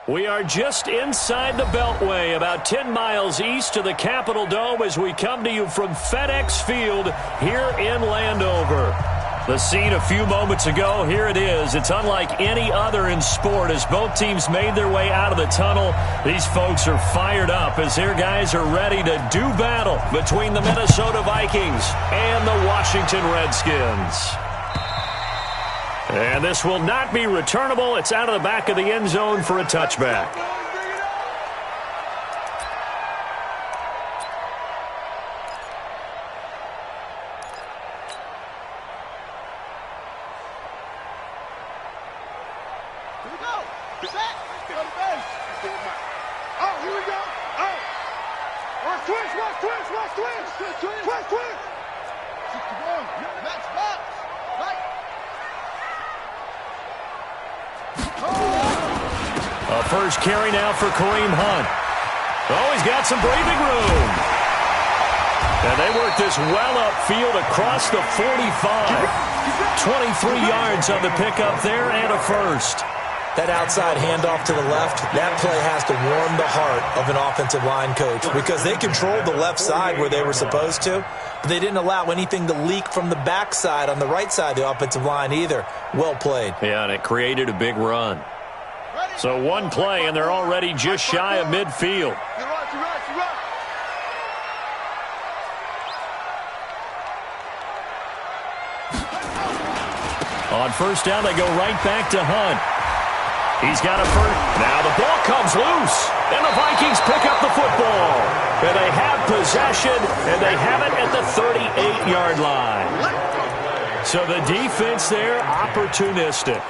We are just inside the Beltway, about 10 miles east of the Capitol Dome as we come to you from FedEx Field here in Landover. The scene a few moments ago, here it is. It's unlike any other in sport as both teams made their way out of the tunnel. These folks are fired up as their guys are ready to do battle between the Minnesota Vikings and the Washington Redskins. And this will not be returnable. It's out of the back of the end zone for a touchback. Here we go. Get back. Get on the base. Oh, here we go. Oh. Watch twist. Watch twist. Watch twist. Twist. Twist. Twist. 61. Max box. Right. A first carry now for Kareem Hunt. Oh, he's got some breathing room. And they work this well upfield across the 45. 23 yards on the pickup there and a first. That outside handoff to the left, that play has to warm the heart of an offensive line coach because they controlled the left side where they were supposed to, but they didn't allow anything to leak from the backside on the right side of the offensive line either. Well played. Yeah, and it created a big run. So one play, and they're already just shy of midfield. On first down, they go right back to Hunt. He's got a first. Now the ball comes loose, and the Vikings pick up the football. And they have possession, and they have it at the 38-yard line. So the defense there, opportunistic.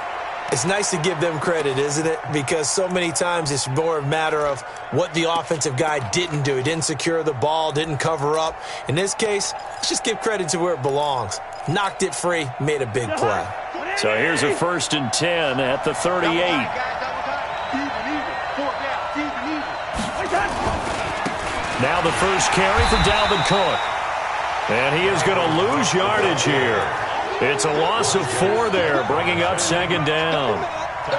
It's nice to give them credit, isn't it? Because so many times it's more a matter of what the offensive guy didn't do. He didn't secure the ball, didn't cover up. In this case, let's just give credit to where it belongs. Knocked it free, made a big play. So here's a 1st and 10 at the 38. Now the first carry for Dalvin Cook. And he is going to lose yardage here. It's a loss of 4 there, bringing up 2nd down. All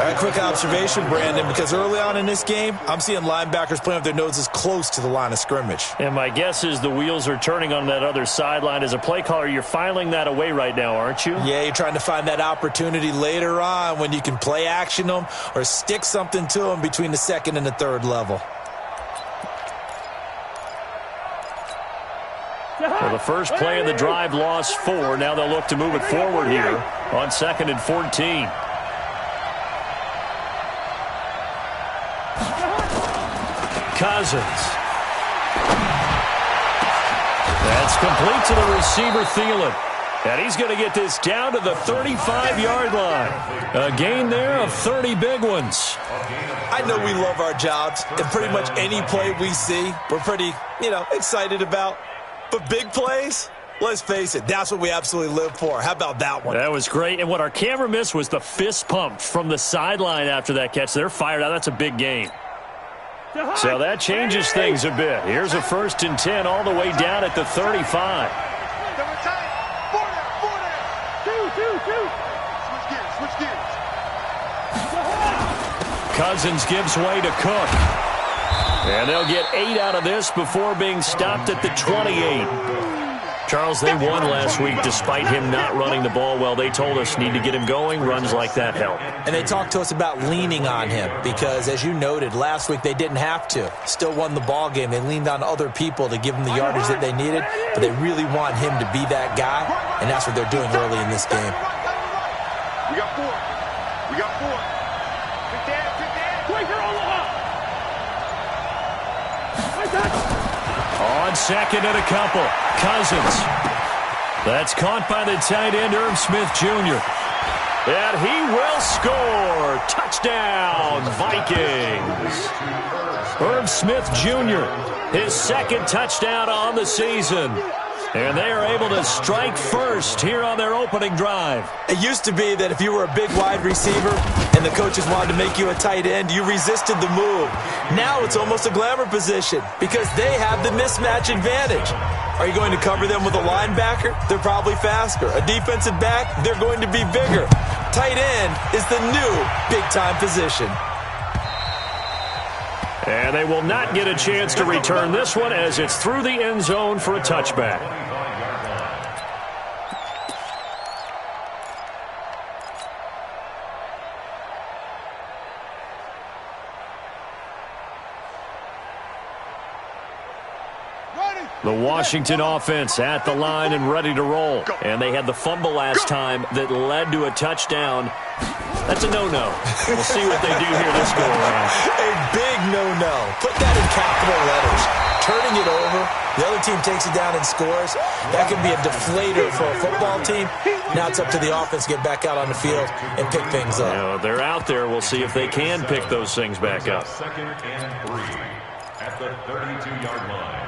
right, quick observation, Brandon, because early on in this game, I'm seeing linebackers playing with their noses close to the line of scrimmage. And my guess is the wheels are turning on that other sideline. As a play caller, you're filing that away right now, aren't you? Yeah, you're trying to find that opportunity later on when you can play action them or stick something to them between the 2nd and the 3rd level. Well, the first play of the drive lost 4. Now they'll look to move it forward here on 2nd and 14. Cousins. That's complete to the receiver, Thielen. And he's going to get this down to the 35-yard line. A gain there of 30 big ones. I know we love our jobs, and pretty much any play we see, we're pretty, excited about. But big plays, let's face it, that's what we absolutely live for. How about that one? That was great. And what our camera missed was the fist pump from the sideline after that catch. They're fired out. That's a big gain. So that changes things a bit. Here's a 1st and 10 all the way down at the 35. Cousins gives way to Cook. And they'll get 8 out of this before being stopped at the 28. Charles, they won last week despite him not running the ball well. They told us need to get him going. Runs like that help. And they talked to us about leaning on him because, as you noted, last week they didn't have to. Still won the ball game. They leaned on other people to give them the yardage that they needed, but they really want him to be that guy, and that's what they're doing early in this game. We got 4. We got 4. Sit down. Sit down. Quick, you're all up. On 2nd and a couple. Cousins. That's caught by the tight end, Irv Smith Jr. And he will score. Touchdown, Vikings. Irv Smith Jr., his 2nd touchdown on the season. And they are able to strike first here on their opening drive. It used to be that if you were a big wide receiver and the coaches wanted to make you a tight end, you resisted the move. Now it's almost a glamour position because they have the mismatch advantage. Are you going to cover them with a linebacker? They're probably faster. A defensive back? They're going to be bigger. Tight end is the new big-time position. And they will not get a chance to return this one as it's through the end zone for a touchback. The Washington offense at the line and ready to roll. And they had the fumble last time that led to a touchdown. That's a no-no. We'll see what they do here this go around. A big no-no. Put that in capital letters. Turning it over, the other team takes it down and scores. That can be a deflator for a football team. Now it's up to the offense to get back out on the field and pick things up. You know, they're out there. We'll see if they can pick those things back up. 2nd and 3 at the 32-yard line.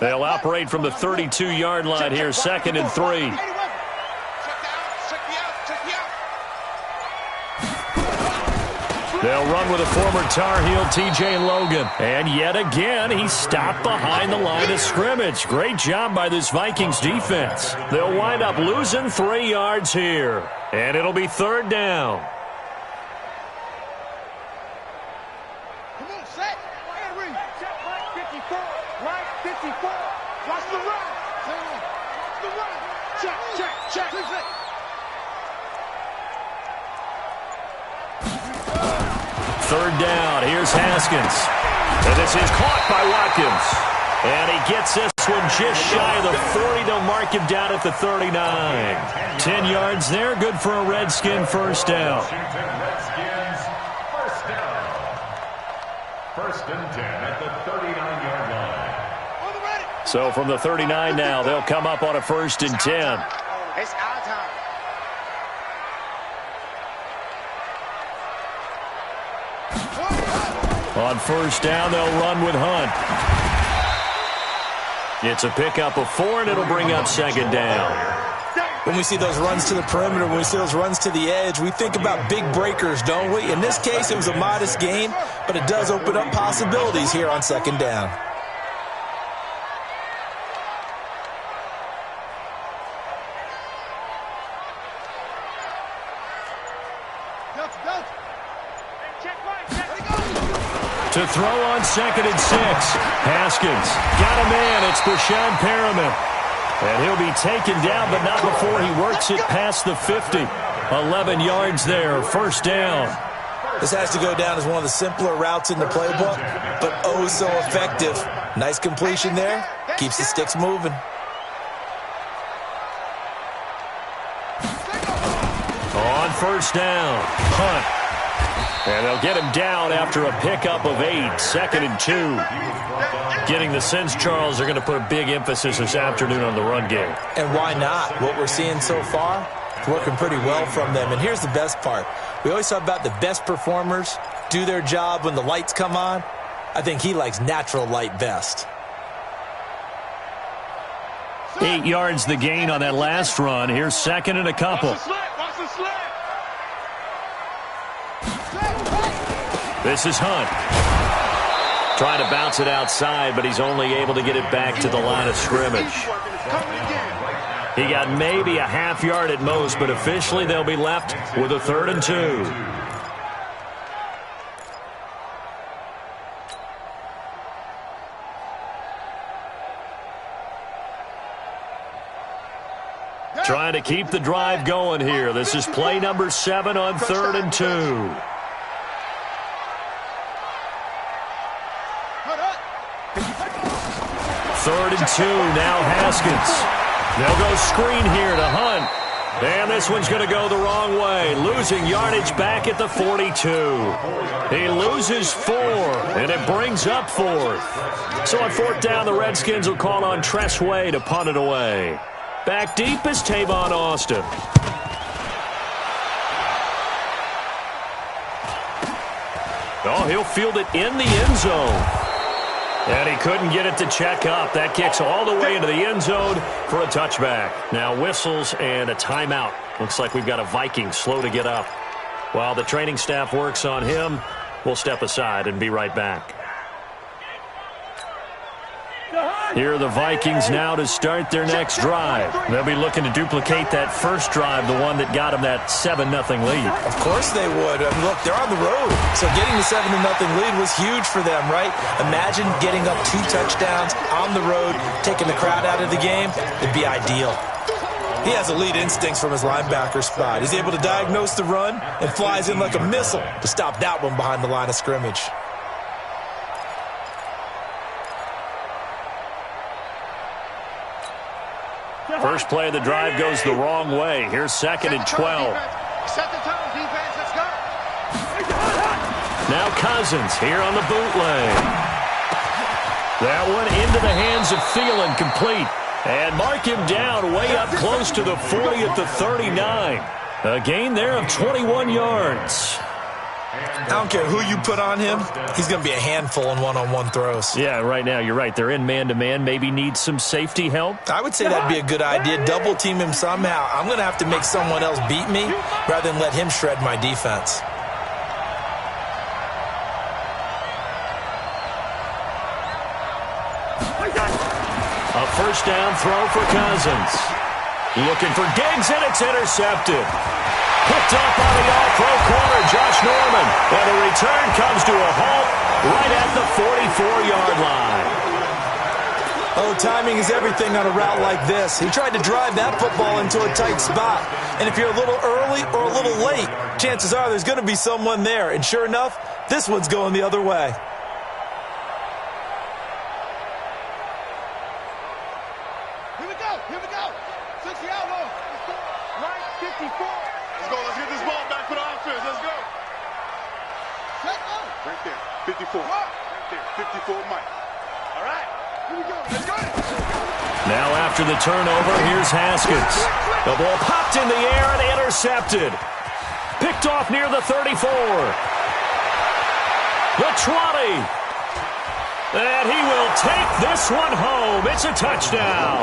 They'll operate from the 32-yard line here, 2nd and 3. They'll run with a former Tar Heel, T.J. Logan. And yet again, he stopped behind the line of scrimmage. Great job by this Vikings defense. They'll wind up losing 3 yards here. And it'll be 3rd down. Third down, here's Haskins. And this is caught by Watkins. And he gets this one just shy of the 40. They'll mark him down at the 39. 10 yards there, good for a Redskin first down. Redskins first down. 1st and 10 at the 39-yard line. So from the 39 now, they'll come up on a 1st and 10. It's our time. On 1st down, they'll run with Hunt. It's a pickup of 4, and it'll bring up 2nd down. When we see those runs to the perimeter, when we see those runs to the edge, we think about big breakers, don't we? In this case, it was a modest gain, but it does open up possibilities here on 2nd down. To throw on 2nd and 6. Haskins got a man. It's Brashad Perriman. And he'll be taken down, but not before he works it past the 50. 11 yards there, 1st down. This has to go down as one of the simpler routes in the playbook, but oh so effective. Nice completion there. Keeps the sticks moving. On 1st down, Hunt. And they'll get him down after a pickup of 8, 2nd and 2. Getting the sense, Charles, they're going to put a big emphasis this afternoon on the run game. And why not? What we're seeing so far, it's working pretty well from them. And here's the best part. We always talk about the best performers do their job when the lights come on. I think he likes natural light best. 8 yards the gain on that last run. Here's 2nd and a couple. This is Hunt. Trying to bounce it outside, but he's only able to get it back to the line of scrimmage. He got maybe a half yard at most, but officially they'll be left with a 3rd and 2. Trying to keep the drive going here. This is play number 7 on 3rd and 2. Third and 2, now Haskins. They'll go screen here to Hunt. And this one's going to go the wrong way. Losing yardage back at the 42. He loses 4, and it brings up 4th. So on 4th down, the Redskins will call on Tress Way to punt it away. Back deep is Tavon Austin. Oh, he'll field it in the end zone. And he couldn't get it to check up. That kicks all the way into the end zone for a touchback. Now whistles and a timeout. Looks like we've got a Viking slow to get up. While the training staff works on him, we'll step aside and be right back. Here are the Vikings now to start their next drive. They'll be looking to duplicate that first drive, the one that got them that 7-0 lead. Of course they would. I mean, look, they're on the road, so getting the 7-0 lead was huge for them, right? Imagine getting up 2 touchdowns on the road, taking the crowd out of the game. It'd be ideal. He has elite instincts from his linebacker spot. He's able to diagnose the run and flies in like a missile to stop that one behind the line of scrimmage. First play of the drive goes the wrong way. Here's 2nd and 12. Set the tone, defense. Let's go. Now Cousins here on the bootleg. That one into the hands of Thielen, complete. And mark him down way up close to the 40 at the 39. A gain there of 21 yards. I don't care who you put on him, he's going to be a handful in one-on-one throws. Yeah, right now, you're right. They're in man-to-man. Maybe need some safety help. I would say that'd be a good idea. Double-team him somehow. I'm going to have to make someone else beat me rather than let him shred my defense. A first down throw for Cousins. Looking for Diggs, and it's intercepted. Picked up on the all-pro corner, Josh Norman. And the return comes to a halt right at the 44-yard line. Oh, timing is everything on a route like this. He tried to drive that football into a tight spot. And if you're a little early or a little late, chances are there's going to be someone there. And sure enough, this one's going the other way. Here we go. 60 outlaw. Right, 54. Let's go. Let's get this ball back for the offense. Let's go. Set up. Right there. 54. Right there. 54, Mike. All right. Here we go. Let's go. Now after the turnover, here's Haskins. The ball popped in the air and intercepted. Picked off near the 34. The 20. And he will take this one home. It's a touchdown.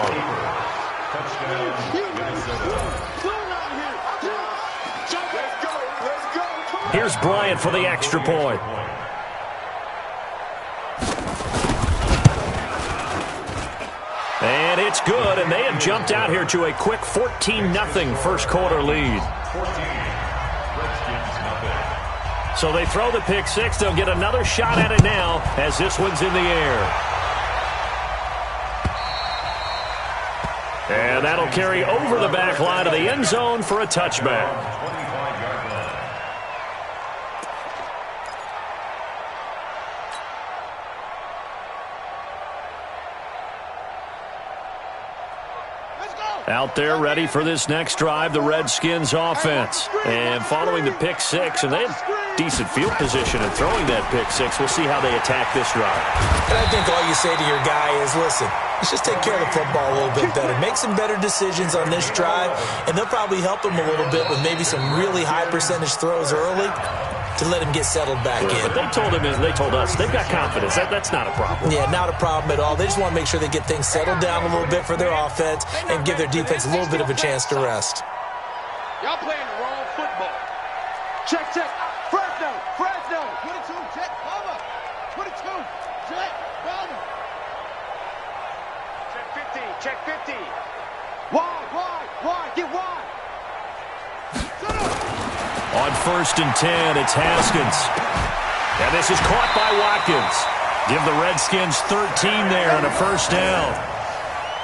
Here's Bryant for the extra point. And it's good, and they have jumped out here to a quick 14-0 first quarter lead. So they throw the pick six. They'll get another shot at it now as this one's in the air. And that'll carry over the back line of the end zone for a touchback. Out there ready for this next drive, the Redskins offense. And following the pick six, and they have decent field position in throwing that pick six. We'll see how they attack this drive. And I think all you say to your guy is, listen, let's just take care of the football a little bit better. Make some better decisions on this drive, and they'll probably help him a little bit with maybe some really high percentage throws early to let him get settled back in. But they told us, they've got confidence. That's not a problem. Yeah, not a problem at all. They just want to make sure they get things settled down a little bit for their offense and give their defense a little bit of a chance to rest. Y'all playing the wrong football. Check. Fresno. 22, check, cover. 22, check, cover. Check 50. Wide. Get wide. Set up. On 1st and 10, it's Haskins. And this is caught by Watkins. Give the Redskins 13 there and a first down.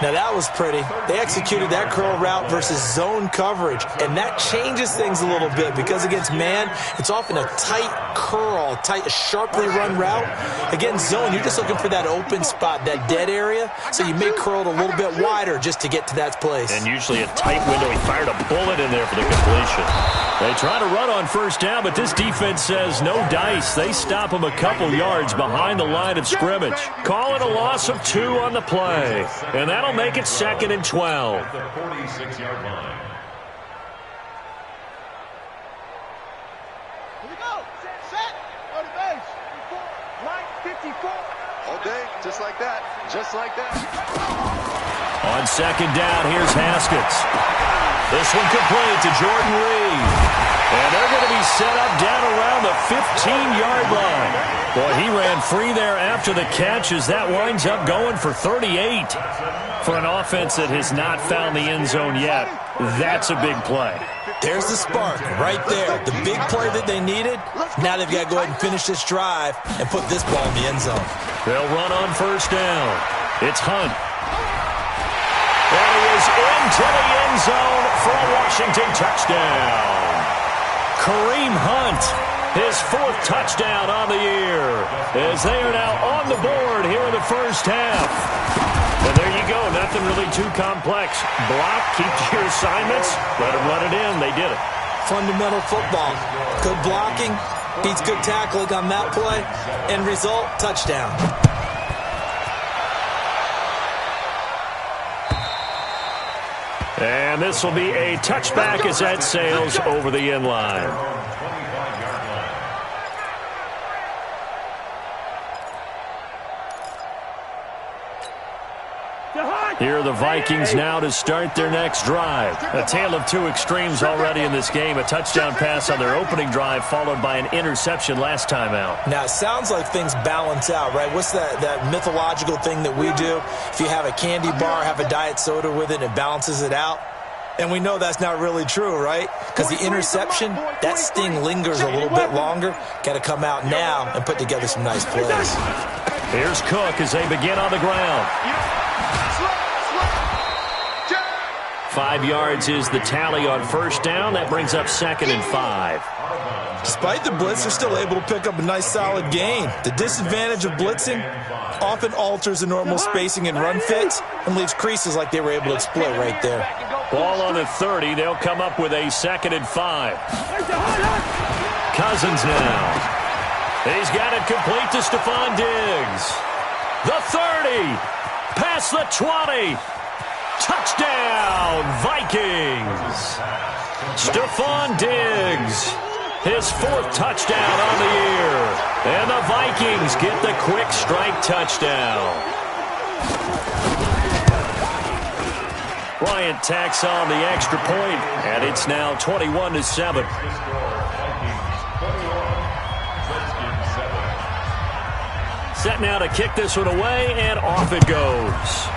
Now that was pretty. They executed that curl route versus zone coverage, and that changes things a little bit because against man, it's often a tight curl, sharply run route. Against zone, you're just looking for that open spot, that dead area, so you may curl it a little bit wider just to get to that place. And usually a tight window. He fired a bullet in there for the completion. They try to run on first down, but this defense says no dice. They stop him a couple yards behind the line of scrimmage. Call it a loss of 2 on the play. And that'll make it 2nd and 12. The 46-yard line. Here we go. Set. On the base. Right, 54. All day, just like that. On second down, here's Haskins. This one complete to Jordan Reed. And they're going to be set up down around the 15-yard line. Boy, he ran free there after the catch as that winds up going for 38. For an offense that has not found the end zone yet, that's a big play. There's the spark right there. The big play that they needed. Now they've got to go ahead and finish this drive and put this ball in the end zone. They'll run on first down. It's Hunt. And he is into the end zone for a Washington touchdown. Kareem Hunt, his 4th touchdown on the year, as they are now on the board here in the first half. And there you go, nothing really too complex. Block, keep to your assignments, let them let it in. They did it. Fundamental football. Good blocking, beats good tackling on that play. End result, touchdown. And this will be a touchback as that sails over the end line. Here are the Vikings now to start their next drive. A tale of two extremes already in this game. A touchdown pass on their opening drive followed by an interception last time out. Now, it sounds like things balance out, right? What's that mythological thing that we do? If you have a candy bar, have a diet soda with it, it balances it out. And we know that's not really true, right? Because the interception, that sting lingers a little bit longer. Got to come out now and put together some nice plays. Here's Cook as they begin on the ground. 5 yards is the tally on first down. That brings up 2nd and 5. Despite the blitz, they're still able to pick up a nice solid gain. The disadvantage of blitzing often alters the normal spacing and run fits and leaves creases like they were able to exploit right there. Ball on the 30. They'll come up with a 2nd and 5. Cousins now. He's got it complete to Stephon Diggs. The 30. Past the 20. Touchdown, Vikings. Stephon Diggs, his 4th touchdown on the year. And the Vikings get the quick strike touchdown. Bryant tacks on the extra point, and it's now 21-7. Set now to kick this one away, and off it goes.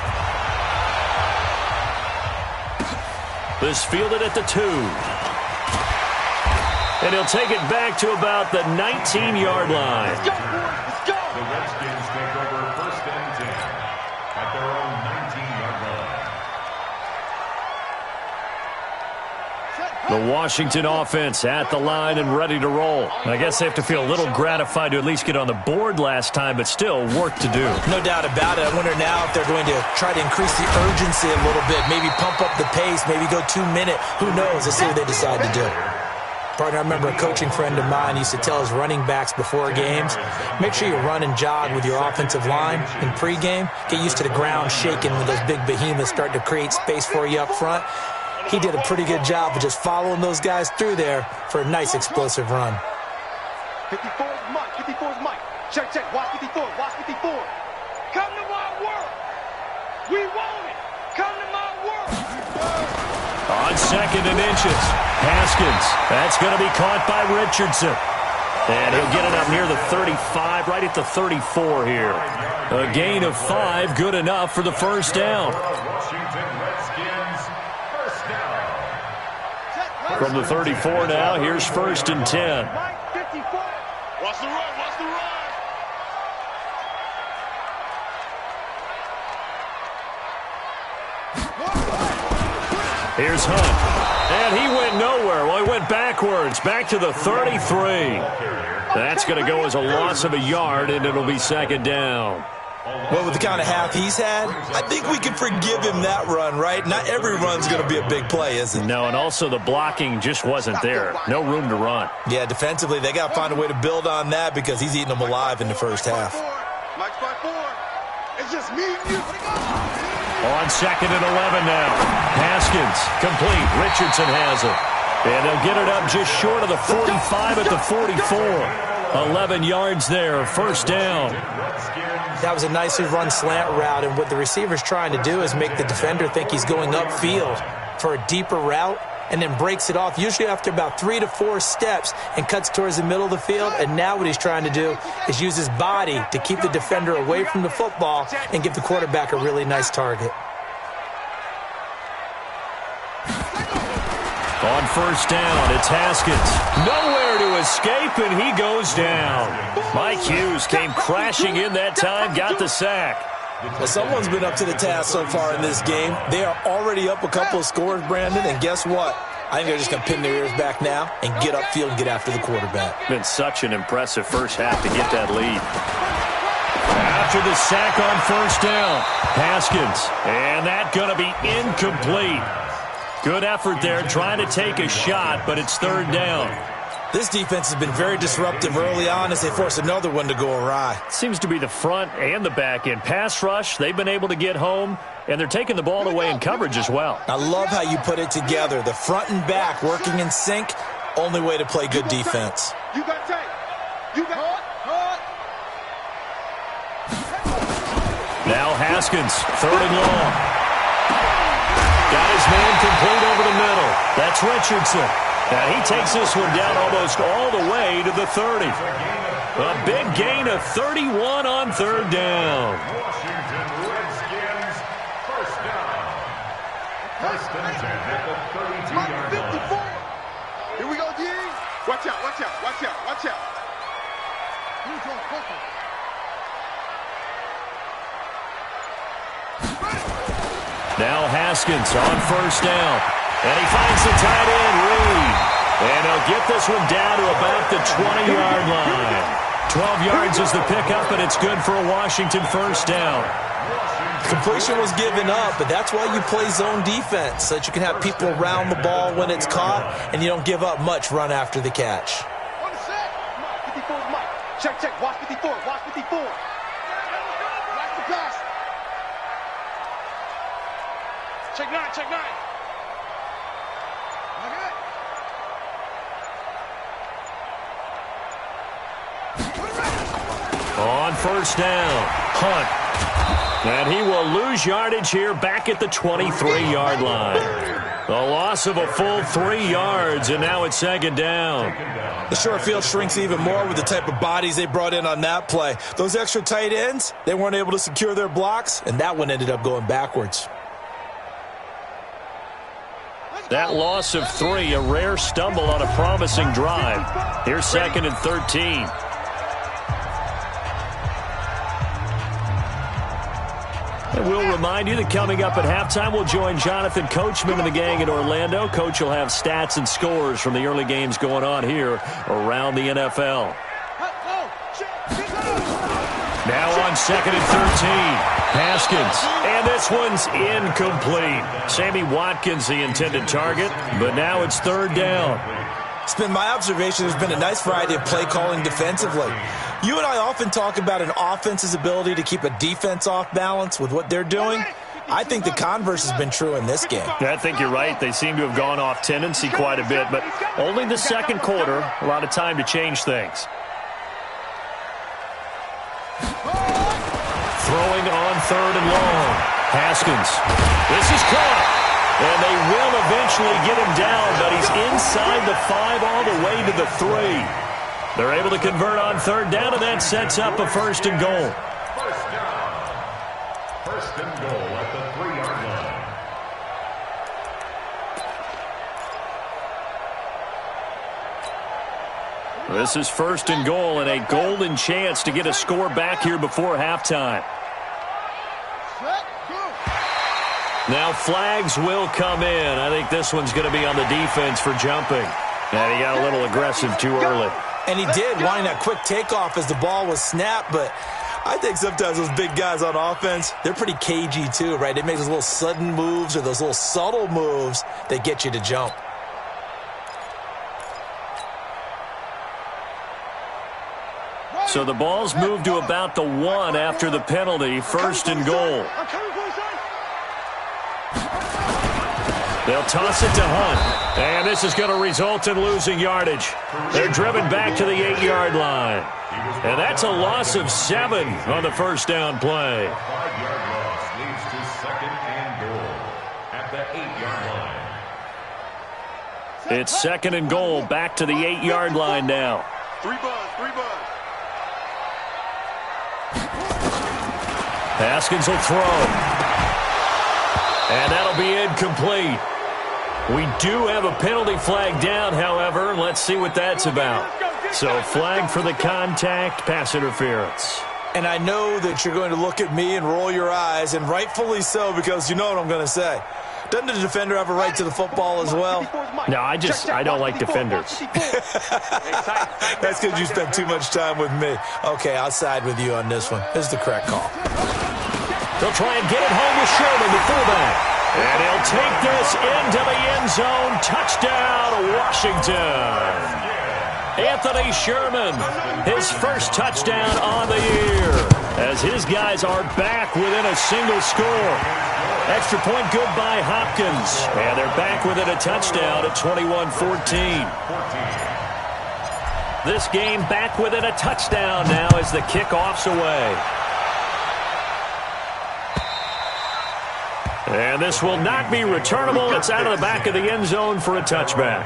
This fielded at the 2. And he'll take it back to about the 19-yard line. The Redskins take over 1st and 10 at their own 19-yard line. The Washington offense at the line and ready to roll. I guess they have to feel a little gratified to at least get on the board last time, but still work to do. No doubt about it. I wonder now if they're going to try to increase the urgency a little bit, maybe pump up the pace, maybe go 2-minute. Who knows? Let's see what they decide to do. Partner, I remember a coaching friend of mine used to tell his running backs before games, make sure you run and jog with your offensive line in pregame. Get used to the ground shaking when those big behemoths start to create space for you up front. He did a pretty good job of just following those guys through there for a nice explosive run. 54 is Mike. 54 is Mike. Check, check. Watch 54. Watch 54. Come to my world. We want it. Come to my world. On 2nd and inches, Haskins. That's going to be caught by Richardson. And he'll get it up near the 35, right at the 34 here. A gain of 5, good enough for the first down. Washington Redskins, first down. From the 34 now, here's 1st and 10. Mike 54. Watch the run. Watch the run. Here's Hunt. And he went nowhere. Well, he went backwards, back to the 33. That's going to go as a loss of a yard, and it'll be 2nd down. Well, with the kind of half he's had, I think we can forgive him that run, right? Not every run's going to be a big play, is it? No, and also the blocking just wasn't there. No room to run. Yeah, defensively, they got to find a way to build on that because he's eating them alive in the first half. Mike's by 4. It's just me and you. On 2nd and 11 now. Haskins, complete. Richardson has it. And they'll get it up just short of the 45 at the 44. 11 yards there, first down. That was a nicely run slant route, and what the receiver's trying to do is make the defender think he's going upfield for a deeper route, and then breaks it off, usually after about 3 to 4 steps, and cuts towards the middle of the field. And now what he's trying to do is use his body to keep the defender away from the football and give the quarterback a really nice target. On first down, it's Haskins. Nowhere to escape, and he goes down. Mike Hughes came crashing in that time, got the sack. Well, someone's been up to the task so far in this game. They are already up a couple of scores, Brandon, and guess what? I think they're just going to pin their ears back now and get upfield and get after the quarterback. Been such an impressive first half to get that lead. After the sack on first down, Haskins, and that's going to be incomplete. Good effort there, trying to take a shot, but it's third down. This defense has been very disruptive early on as they force another one to go awry. Seems to be the front and the back end. Pass rush, they've been able to get home, and they're taking the ball away in coverage as well. I love how you put it together. The front and back working in sync, only way to play good defense. You got tape. You got hard. Now Haskins, third and long. Got his man complete over the middle. That's Richardson. And he takes this one down almost all the way to the 30. A big gain of 31 on third down. Washington Redskins, first down. First and 10 at the 32-yard line. Here we go, D. Watch out, watch out, watch out, watch out. Now Haskins on first down. And he finds the tight end, Reed. And he'll get this one down to about the 20-yard line. 12 yards is the pickup, and it's good for a Washington first down. Completion was given up, but that's why you play zone defense, so that you can have people around the ball when it's caught, and you don't give up much run after the catch. On the set. 54 is Mike. Check, check. Watch 54. Watch 54. Watch the pass. Check 9. Check 9. On first down, Hunt. And he will lose yardage here back at the 23-yard line. A loss of a full 3 yards, and now it's second down. The short field shrinks even more with the type of bodies they brought in on that play. Those extra tight ends, they weren't able to secure their blocks, and that one ended up going backwards. That loss of 3, a rare stumble on a promising drive. Here's second and 13. And we'll remind you that coming up at halftime, we'll join Jonathan Coachman and the gang in Orlando. Coach will have stats and scores from the early games going on here around the NFL. Now on second and 13, Haskins. And this one's incomplete. Sammy Watkins, the intended target, but now it's third down. It's been my observation there's been a nice variety of play calling defensively. You and I often talk about an offense's ability to keep a defense off balance with what they're doing. I think the converse has been true in this game. I think you're right. They seem to have gone off tendency quite a bit, but only the second quarter, a lot of time to change things. Throwing on third and long. Haskins. This is caught. And they will eventually get him down, but he's inside the 5 all the way to the 3. They're able to convert on third down, and that sets up a first and goal. First down. First and goal at the 3-yard line. This is first and goal, and a golden chance to get a score back here before halftime. Now flags will come in. I think this one's going to be on the defense for jumping. And he got a little aggressive too early. And he did, wanting that quick takeoff as the ball was snapped, but I think sometimes those big guys on offense, they're pretty cagey too, right? They make those little sudden moves or those little subtle moves that get you to jump. So the ball's moved to about the 1 after the penalty, first and goal. They'll toss it to Hunt. And this is going to result in losing yardage. They're driven back to the 8-yard line. And that's a loss of 7 on the first down play. A 5-yard loss leads to 2nd and goal at the 8-yard line. It's 2nd and goal, back to the 8-yard line now. 3 buns, 3 buns. Haskins will throw. And that'll be incomplete. We do have a penalty flag down, however. Let's see what that's about. So flag for the contact, pass interference. And I know that you're going to look at me and roll your eyes, and rightfully so, because you know what I'm going to say. Doesn't the defender have a right to the football as well? No, I don't like defenders. That's because you spent too much time with me. Okay, I'll side with you on this one. This is the correct call. They'll try and get it home with Sherman, the fullback. And he'll take this into the end zone. Touchdown, Washington. Anthony Sherman, his first touchdown on the year, as his guys are back within a single score. Extra point good by Hopkins, and they're back within a touchdown at 21-14. This game back within a touchdown now as the kickoff's away. And this will not be returnable. It's out of the back of the end zone for a touchback.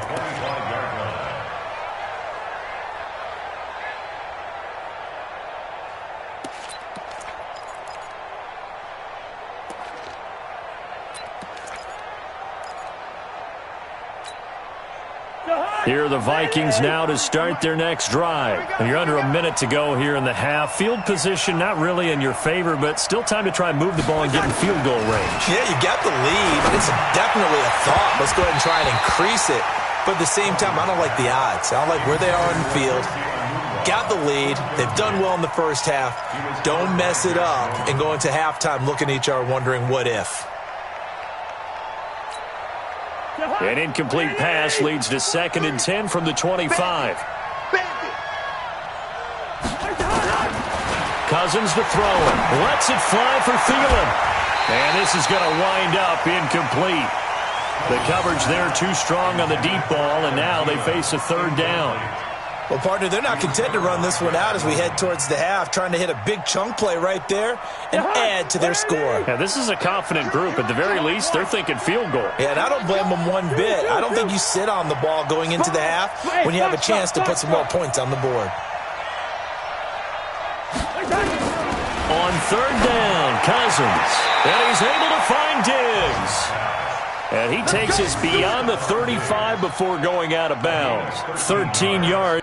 Here are the Vikings now to start their next drive. And you're under a minute to go here in the half. Field position not really in your favor, but still time to try and move the ball and get in field goal range. Yeah, you got the lead. It's definitely a thought. Let's go ahead and try and increase it. But at the same time, I don't like the odds. I don't like where they are in the field. Got the lead. They've done well in the first half. Don't mess it up and go into halftime looking at each other wondering what if. An incomplete pass leads to 2nd and 10 from the 25. Cousins to throw it. Lets it fly for Thielen. And this is going to wind up incomplete. The coverage there too strong on the deep ball, and now they face a 3rd down. Well, partner, they're not content to run this one out as we head towards the half, trying to hit a big chunk play right there and add to their score. Yeah, this is a confident group. At the very least, they're thinking field goal. Yeah, and I don't blame them one bit. I don't think you sit on the ball going into the half when you have a chance to put some more points on the board. On 3rd down, Cousins. And he's able to find Diggs. And he takes us beyond the 35 before going out of bounds. 13 yards.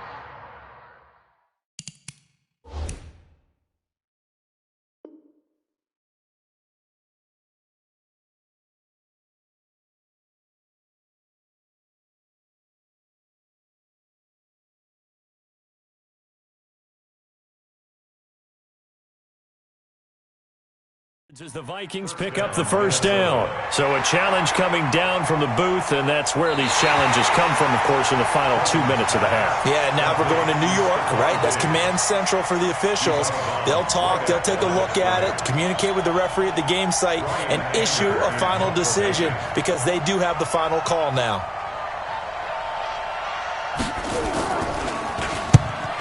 As the Vikings pick up the 1st down. So a challenge coming down from the booth, and that's where these challenges come from, of course, in the final 2 minutes of the half. Yeah, now we're going to New York, right? That's command central for the officials. They'll talk, they'll take a look at it, communicate with the referee at the game site, and issue a final decision because they do have the final call now.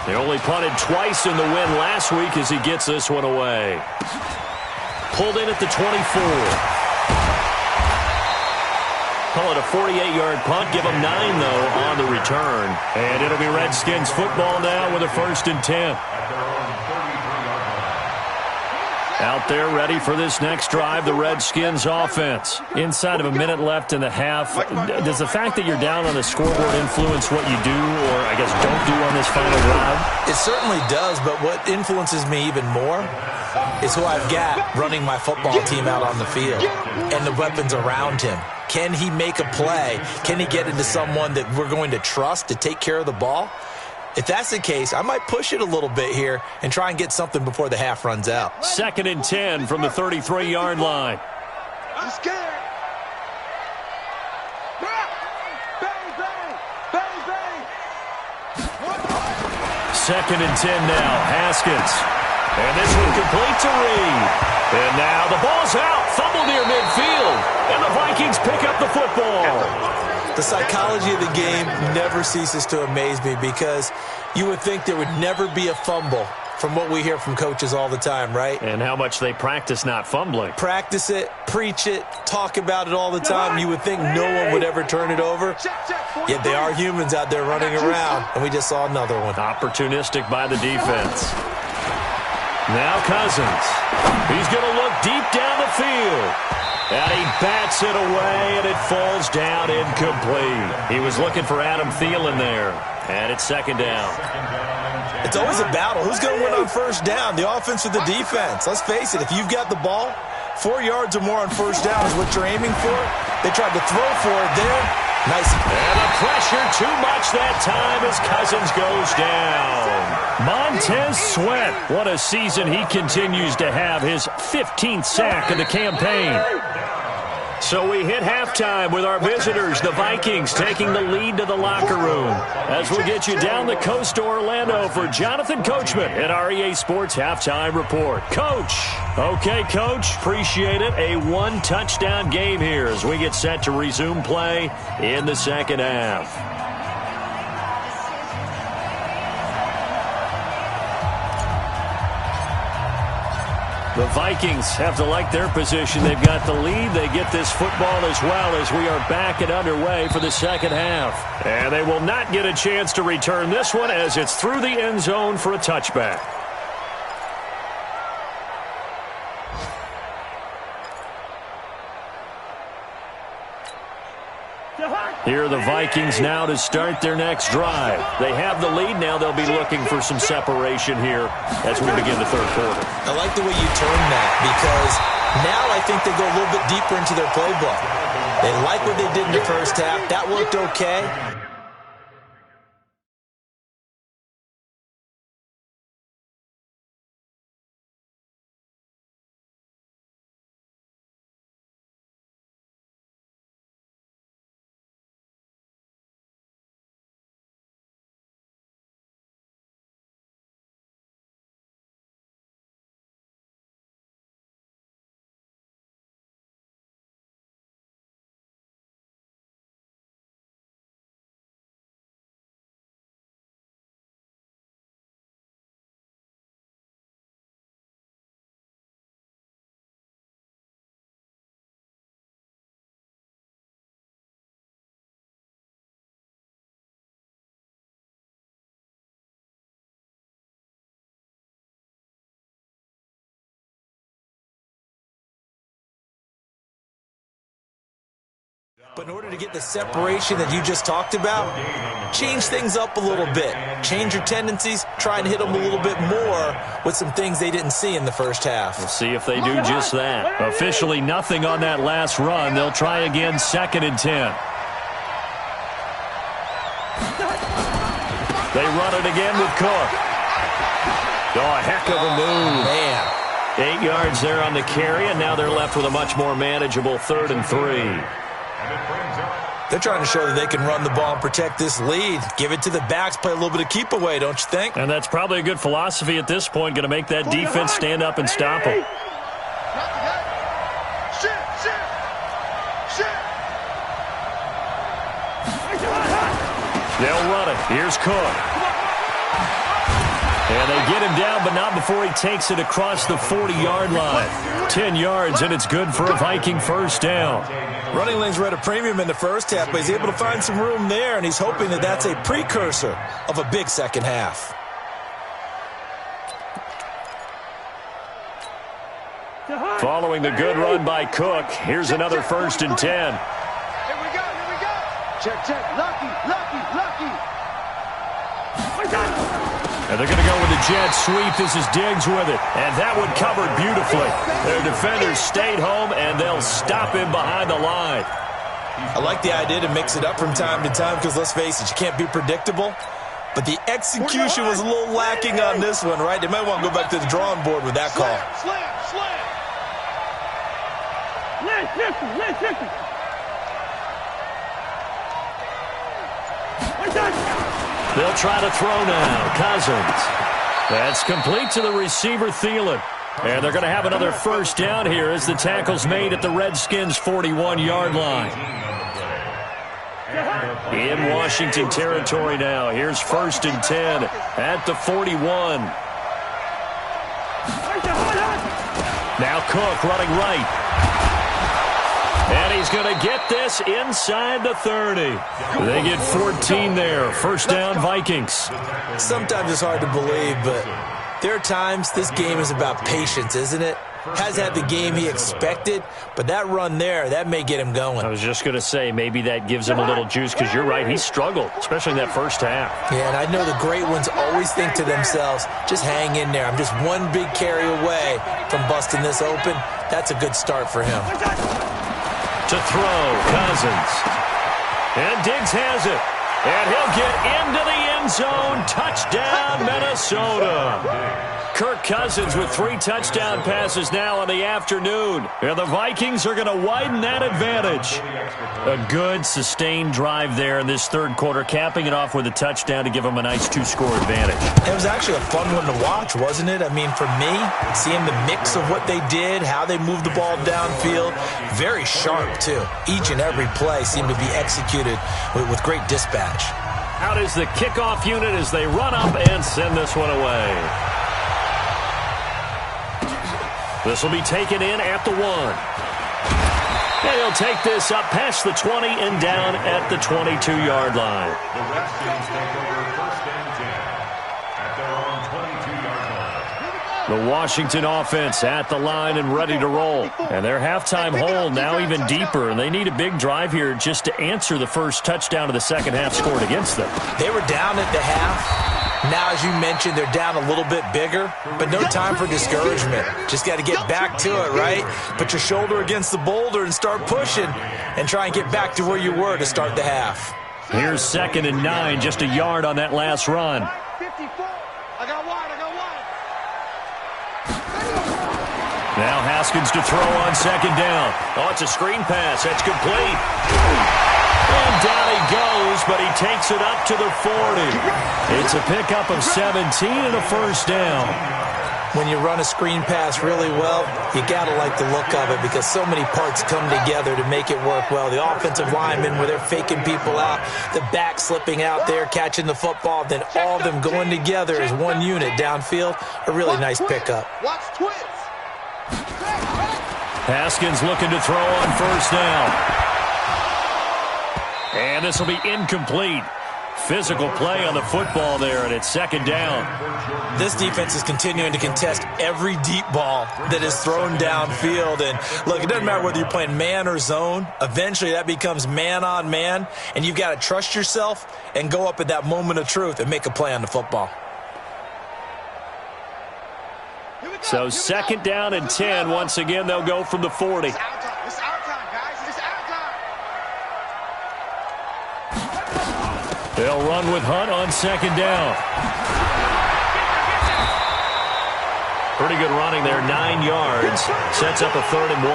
They only punted twice in the win last week as he gets this one away. Pulled in at the 24. Call it a 48-yard punt. Give them 9, though, on the return. And it'll be Redskins football now with a 1st and 10. Out there ready for this next drive, the Redskins offense. Inside of a minute left in the half, does the fact that you're down on the scoreboard influence what you do or, I guess, don't do on this final drive? It certainly does, but what influences me even more is who I've got running my football team out on the field and the weapons around him. Can he make a play? Can he get into someone that we're going to trust to take care of the ball? If that's the case, I might push it a little bit here and try and get something before the half runs out. 2nd and 10 from the 33-yard line. I'm scared. Bang, bang, bang, bang. 2nd and 10 now. Haskins. And this one complete to Reed. And now the ball's out. Fumble near midfield. And the Vikings Vikings pick up the football. The psychology of the game never ceases to amaze me because you would think there would never be a fumble from what we hear from coaches all the time, right? And how much they practice not fumbling. Practice it, preach it, talk about it all the time. You would think no one would ever turn it over. Yet they are humans out there running around, and we just saw another one. Opportunistic by the defense. Now Cousins. He's going to look deep down the field. And he bats it away, and it falls down incomplete. He was looking for Adam Thielen there. And it's second down. It's always a battle. Who's going to win on first down, the offense or the defense? Let's face it, if you've got the ball, 4 yards or more on first down is what you're aiming for. They tried to throw for it there. Nice. And the pressure too much that time as Cousins goes down. Montez Sweat. What a season he continues to have. His 15th sack of the campaign. So we hit halftime with our visitors, the Vikings, taking the lead to the locker room. As we get you down the coast to Orlando for Jonathan Coachman at our EA Sports Halftime Report. Coach. Okay, Coach. Appreciate it. A one-touchdown game here as we get set to resume play in the second half. The Vikings have to like their position. They've got the lead. They get this football as well as we are back and underway for the second half. And they will not get a chance to return this one as it's through the end zone for a touchback. Here are the Vikings now to start their next drive. They have the lead. Now they'll be looking for some separation here as we begin the third quarter. I like the way you turn that because now I think they go a little bit deeper into their playbook. They like what they did in the first half. That worked okay. But in order to get the separation that you just talked about, change things up a little bit. Change your tendencies. Try and hit them a little bit more with some things they didn't see in the first half. We'll see if they do just that. Officially nothing on that last run. They'll try again 2nd and 10. They run it again with Cook. Oh, a heck of a move. Man. 8 yards there on the carry, and now they're left with a much more manageable 3rd and 3. They're trying to show that they can run the ball and protect this lead. Give it to the backs, play a little bit of keep away, don't you think? And that's probably a good philosophy at this point, going to make that defense stand up and stop them. They'll run it. Here's Cook. And they get him down, but not before he takes it across the 40-yard line. 10 yards, and it's good for a Viking first down. Running lanes were at a premium in the first half, but he's able to find some room there, and he's hoping that that's a precursor of a big second half. Following the good run by Cook, here's another 1st and 10. Here we go, here we go. Check, check, lucky, lucky, lucky. And they're going to go with the jet sweep. This is Diggs with it. And that one covered beautifully. Their defenders stayed home, and they'll stop him behind the line. I like the idea to mix it up from time to time because, let's face it, you can't be predictable. But the execution was a little lacking on this one, right? They might want to go back to the drawing board with that call. Slam, slam. Listen. They'll try to throw now. Cousins. That's complete to the receiver, Thielen. And they're going to have another first down here as the tackle's made at the Redskins' 41-yard line. In Washington territory now. Here's 1st and 10 at the 41. Now Cook running right. And he's going to get this inside the 30. They get 14 there. First down, Vikings. Sometimes it's hard to believe, but there are times this game is about patience, isn't it? Has had the game he expected, but that run there, that may get him going. I was just going to say, maybe that gives him a little juice, because you're right, he struggled, especially in that first half. Yeah, and I know the great ones always think to themselves, just hang in there. I'm just one big carry away from busting this open. That's a good start for him. To throw, Cousins. And Diggs has it. And he'll get into the end zone. Touchdown, Minnesota. Kirk Cousins with 3 touchdown passes now in the afternoon. And the Vikings are going to widen that advantage. A good, sustained drive there in this third quarter, capping it off with a touchdown to give them a nice 2-score advantage. It was actually a fun one to watch, wasn't it? I mean, for me, seeing the mix of what they did, how they moved the ball downfield, very sharp, too. Each and every play seemed to be executed with great dispatch. Out is the kickoff unit as they run up and send this one away. This will be taken in at the 1. And he'll take this up past the 20 and down at the 22-yard line. The Redskins take over 1st and 10 at their own 22-yard line. The Washington offense at the line and ready to roll. And their halftime hole now even deeper, and they need a big drive here just to answer the first touchdown of the second half scored against them. They were down at the half. Now, as you mentioned, they're down a little bit bigger, but no time for discouragement. Just got to get back to it, right? Put your shoulder against the boulder and start pushing and try and get back to where you were to start the half. Here's 2nd and 9, just a yard on that last run. 54. I got wide. Now Haskins to throw on 2nd down. Oh, it's a screen pass. That's complete. And down he goes, but he takes it up to the 40. It's a pickup of 17 and a first down. When you run a screen pass really well, you got to like the look of it because so many parts come together to make it work well. The offensive linemen, where they're faking people out, the back slipping out there, catching the football, then all of them going together as one unit downfield. A really nice pickup. Watch twins. Haskins looking to throw on 1st down. And this will be incomplete. Physical play on the football there, and it's 2nd down. This defense is continuing to contest every deep ball that is thrown downfield. And look, it doesn't matter whether you're playing man or zone. Eventually, that becomes man on man, and you've got to trust yourself and go up at that moment of truth and make a play on the football. So 2nd down and 10. Once again, they'll go from the 40. It's our time, guys. It's our time. They'll run with Hunt on 2nd down. Pretty good running there, 9 yards. Sets up a 3rd and 1.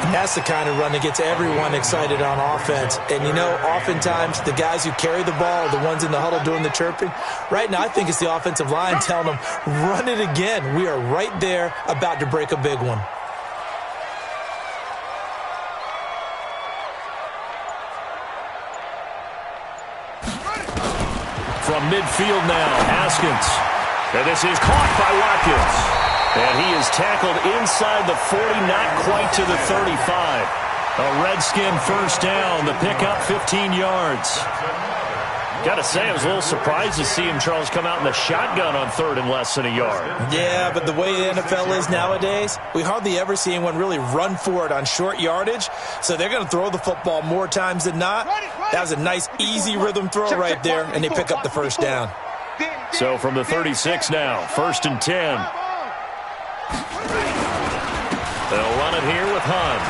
And that's the kind of run that gets everyone excited on offense. And, you know, oftentimes the guys who carry the ball are the ones in the huddle doing the chirping. Right now, I think it's the offensive line telling them, run it again. We are right there about to break a big one. From midfield now, Haskins. And this is caught by Watkins. And he is tackled inside the 40, not quite to the 35. A Redskin first down. The pickup, 15 yards. Got to say, I was a little surprised to see him, Charles, come out in the shotgun on 3rd and less than a yard. Yeah, but the way the NFL is nowadays, we hardly ever see anyone really run for it on short yardage. So they're going to throw the football more times than not. That was a nice, easy rhythm throw right there, and they pick up the first down. So from the 36 now, 1st and 10. They'll run it here with Hunt.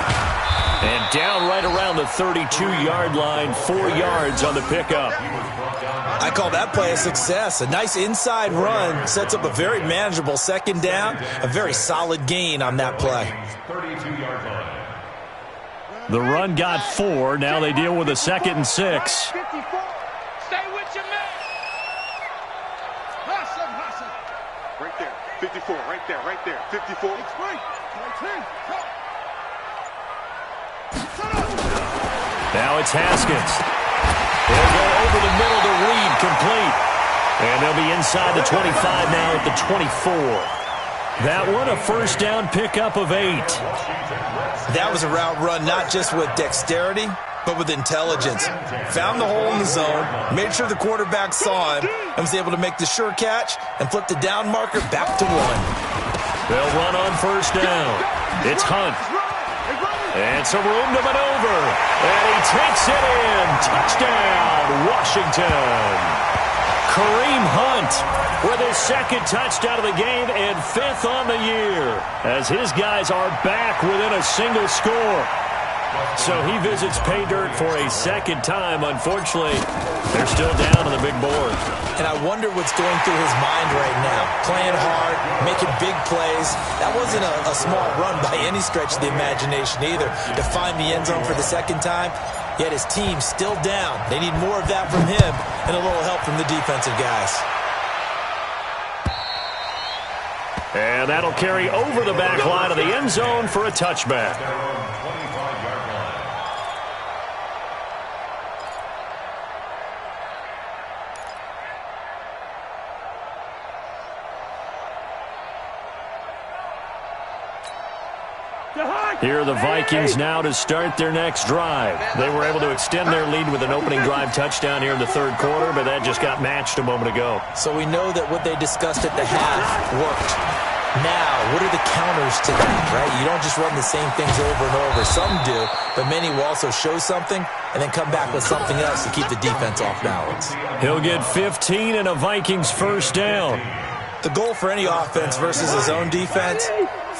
And down right around the 32-yard line, 4 yards on the pickup. I call that play a success. A nice inside run sets up a very manageable 2nd down. A very solid gain on that play. 32-yard line. The run got 4. Now they deal with a 2nd and 6. 54. Stay with your man. Hustle. Right there. 54. 54, right there, right there. 54. Now it's Haskins. They'll go over the middle to Reed, complete. And they'll be inside the 25 now at the 24. That one, a first down pickup of 8. That was a route run not just with dexterity, but with intelligence. Found the hole in the zone, made sure the quarterback saw him, and was able to make the sure catch and flip the down marker back to 1. They'll run on first down. It's Hunt. And some room to maneuver. And he takes it in. Touchdown, Washington. Kareem Hunt with his second touchdown of the game and 5th on the year, as his guys are back within a single score. So he visits pay dirt for a second time. Unfortunately, they're still down on the big board. And I wonder what's going through his mind right now. Playing hard, making big plays. That wasn't a small run by any stretch of the imagination either, to find the end zone for the second time. Yet his team's still down. They need more of that from him and a little help from the defensive guys. And that'll carry over the back line of the end zone for a touchback. Here are the Vikings now to start their next drive. They were able to extend their lead with an opening drive touchdown here in the third quarter, but that just got matched a moment ago. So we know that what they discussed at the half worked. Now, what are the counters to that, right? You don't just run the same things over and over. Some do, but many will also show something and then come back with something else to keep the defense off balance. He'll get 15 and a Vikings first down. The goal for any offense versus his own defense,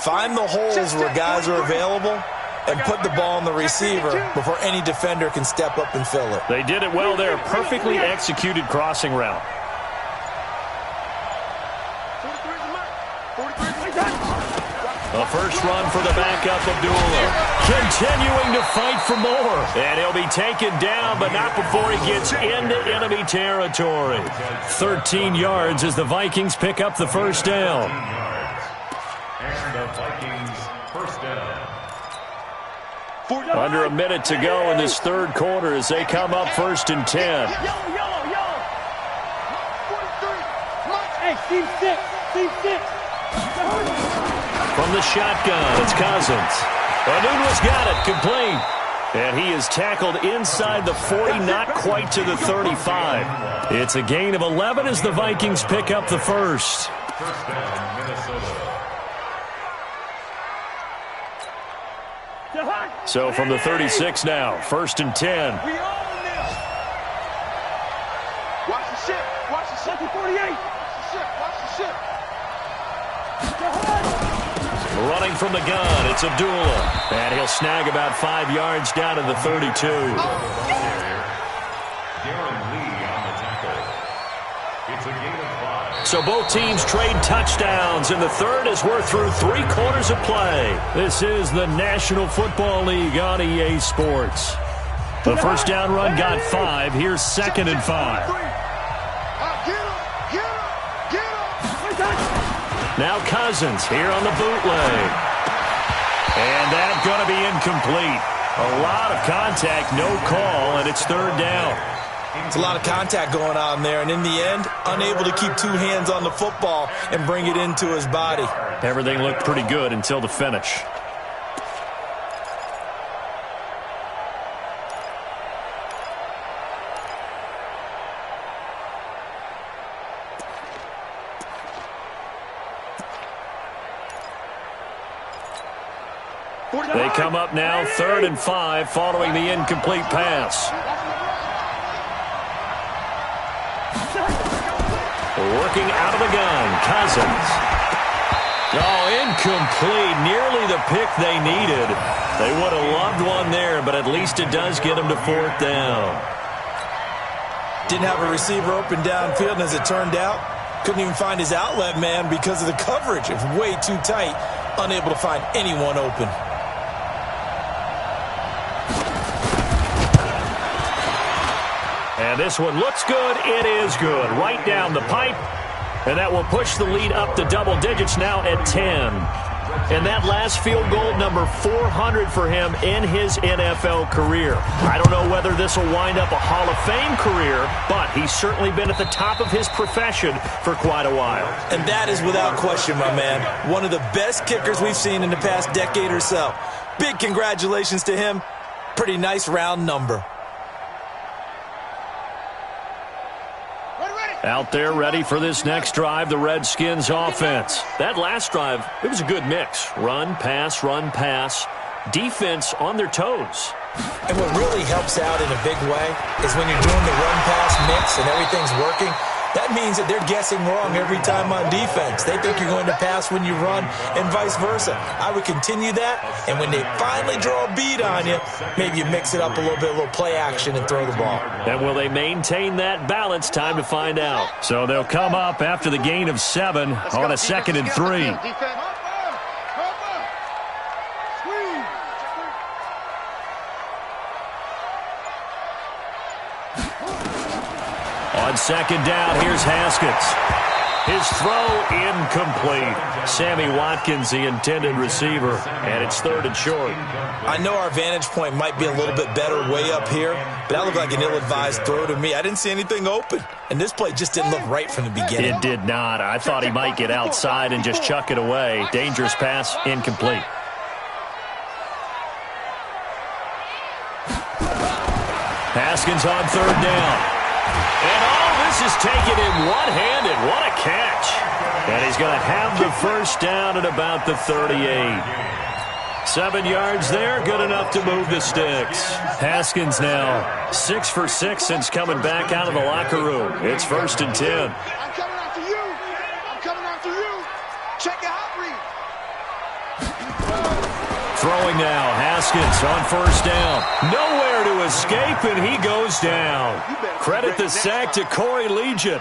find the holes where guys are available and put the ball on the receiver before any defender can step up and fill it. They did it well there. Perfectly executed crossing route. A first run for the backup of Della. Continuing to fight for more. And he'll be taken down, but not before he gets into enemy territory. 13 yards as the Vikings pick up the first down. And the Vikings first down. Under a minute to go in this third quarter as they come up 1st and 10. Hey, team 6. Team 6. From the shotgun, it's Cousins. Anunu's got it, complete. And he is tackled inside the 40, not quite to the 35. It's a gain of 11 as the Vikings pick up the first. First down, Minnesota. So from the 36 now, 1st and 10. We own this. Watch the ship. Watch the ship. 48. Watch the ship. Watch the ship. Running from the gun, it's Abdullah. And he'll snag about 5 yards down to the 32. Darren Lee on the tackle. It's a gain of 5. So both teams trade touchdowns in the third as we're through 3 quarters of play. This is the National Football League on EA Sports. The first down run got 5. Here's 2nd and 5. Now Cousins here on the bootleg. And that's going to be incomplete. A lot of contact, no call, and it's 3rd down. It's a lot of contact going on there, and in the end, unable to keep 2 hands on the football and bring it into his body. Everything looked pretty good until the finish. They come up now 3rd and 5 following the incomplete pass. Working out of the gun, Cousins. Oh, incomplete. Nearly the pick they needed. They would have loved one there, but at least it does get them to 4th down. Didn't have a receiver open downfield, and as it turned out, couldn't even find his outlet man because of the coverage. It was way too tight, unable to find anyone open. And this one looks good. It is good. Right down the pipe. And that will push the lead up to double digits now at 10. And that last field goal, number 400 for him in his NFL career. I don't know whether this will wind up a Hall of Fame career, but he's certainly been at the top of his profession for quite a while. And that is without question, my man. One of the best kickers we've seen in the past decade or so. Big congratulations to him. Pretty nice round number. Out there ready for this next drive, the Redskins offense. That last drive, it was a good mix. Run, pass, defense on their toes. And what really helps out in a big way is when you're doing the run-pass mix and everything's working, that means that they're guessing wrong every time on defense. They think you're going to pass when you run and vice versa. I would continue that, and when they finally draw a beat on you, maybe you mix it up a little play action and throw the ball. And will they maintain that balance? Time to find out. So they'll come up after the gain of 7 on a 2nd and 3. On 2nd down, here's Haskins. His throw incomplete. Sammy Watkins, the intended receiver, and it's 3rd and short. I know our vantage point might be a little bit better way up here, but that looked like an ill-advised throw to me. I didn't see anything open, and this play just didn't look right from the beginning. It did not. I thought he might get outside and just chuck it away. Dangerous pass, incomplete. Haskins on 3rd down. And all this is taken in one-handed. What a catch. And he's going to have the first down at about the 38. 7 yards there, good enough to move the sticks. Haskins now 6 for 6 since coming back out of the locker room. It's 1st and 10. I'm coming after you. I'm coming after you. Check your hot read. Throwing now, Haskins on 1st down. Nowhere to escape, and he goes down. Credit the sack to Corey Legion.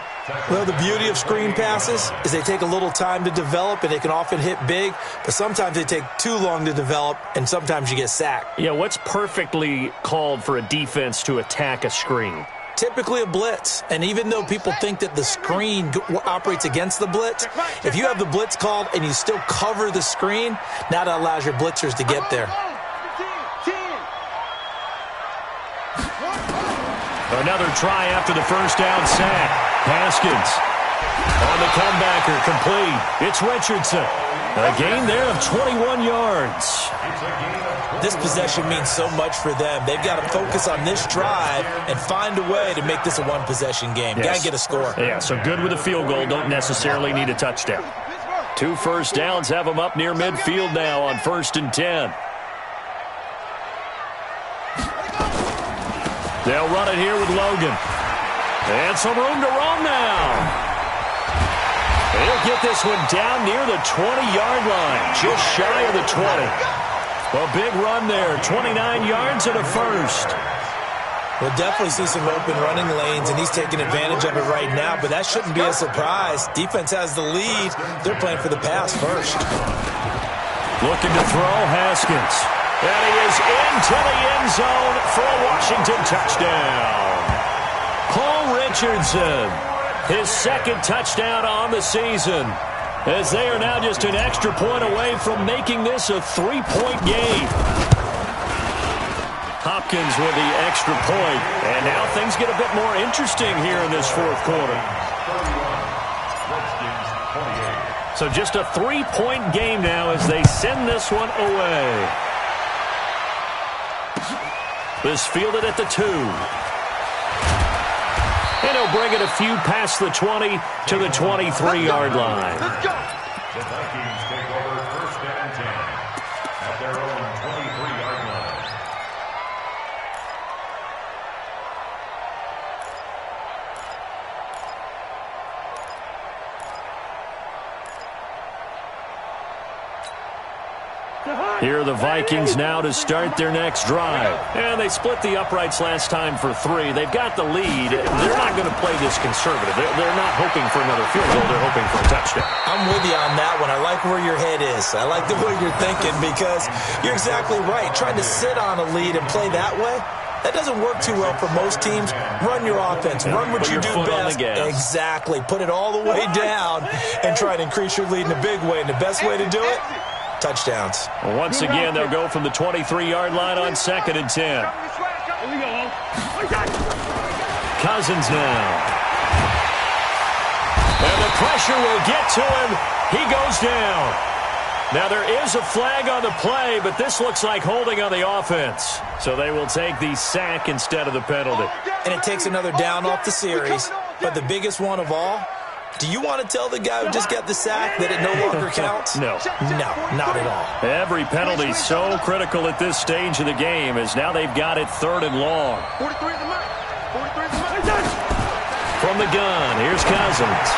Well, the beauty of screen passes is they take a little time to develop, and they can often hit big, but sometimes they take too long to develop, and sometimes you get sacked. Yeah, what's perfectly called for a defense to attack a screen? Typically a blitz, and even though people think that the screen operates against the blitz, if you have the blitz called and you still cover the screen, now that allows your blitzers to get there. Another try after the 1st down sack. Haskins on the comebacker, complete. It's Richardson. A gain there of 21 yards. This possession means so much for them. They've got to focus on this drive and find a way to make this a one-possession game. Yes. Got to get a score. Yeah, so good with a field goal. Don't necessarily need a touchdown. 2 first downs have them up near midfield now on 1st and 10. They'll run it here with Logan. And some room to roam now. He'll get this one down near the 20-yard line, just shy of the 20. A big run there, 29 yards and a first. We'll definitely see some open running lanes, and he's taking advantage of it right now, but that shouldn't be a surprise. Defense has the lead. They're playing for the pass first. Looking to throw, Haskins. And he is into the end zone for a Washington touchdown. Paul Richardson, his 2nd touchdown on the season, as they are now just an extra point away from making this a 3-point game. Hopkins with the extra point, and now things get a bit more interesting here in this 4th quarter. So just a 3-point game now as they send this one away. This fielded at the 2. And he'll bring it a few past the 20 to the 23-yard line. Let's go. The Vikings take over 1st and 10 at their own 23-yard line. Here are the Vikings now to start their next drive. And they split the uprights last time for 3. They've got the lead. They're not going to play this conservative. They're not hoping for another field goal. They're hoping for a touchdown. I'm with you on that one. I like where your head is. I like the way you're thinking because you're exactly right. Trying to sit on a lead and play that way, That doesn't work too well for most teams. Run your offense. Run what you do best. Exactly. Put it all the way down and try to increase your lead in a big way. And the best way to do it, touchdowns. Well, once again, they'll go from the 23-yard line on 2nd and 10. Cousins now. And the pressure will get to him. He goes down. Now, there is a flag on the play, but this looks like holding on the offense. So they will take the sack instead of the penalty. And it takes another down off the series. But the biggest one of all, do you want to tell the guy who just got the sack that it no longer counts? No. No, not at all. Every penalty so critical at this stage of the game as now they've got it 3rd and long. 43 is the mark. 43 is the mark. From the gun, here's Cousins.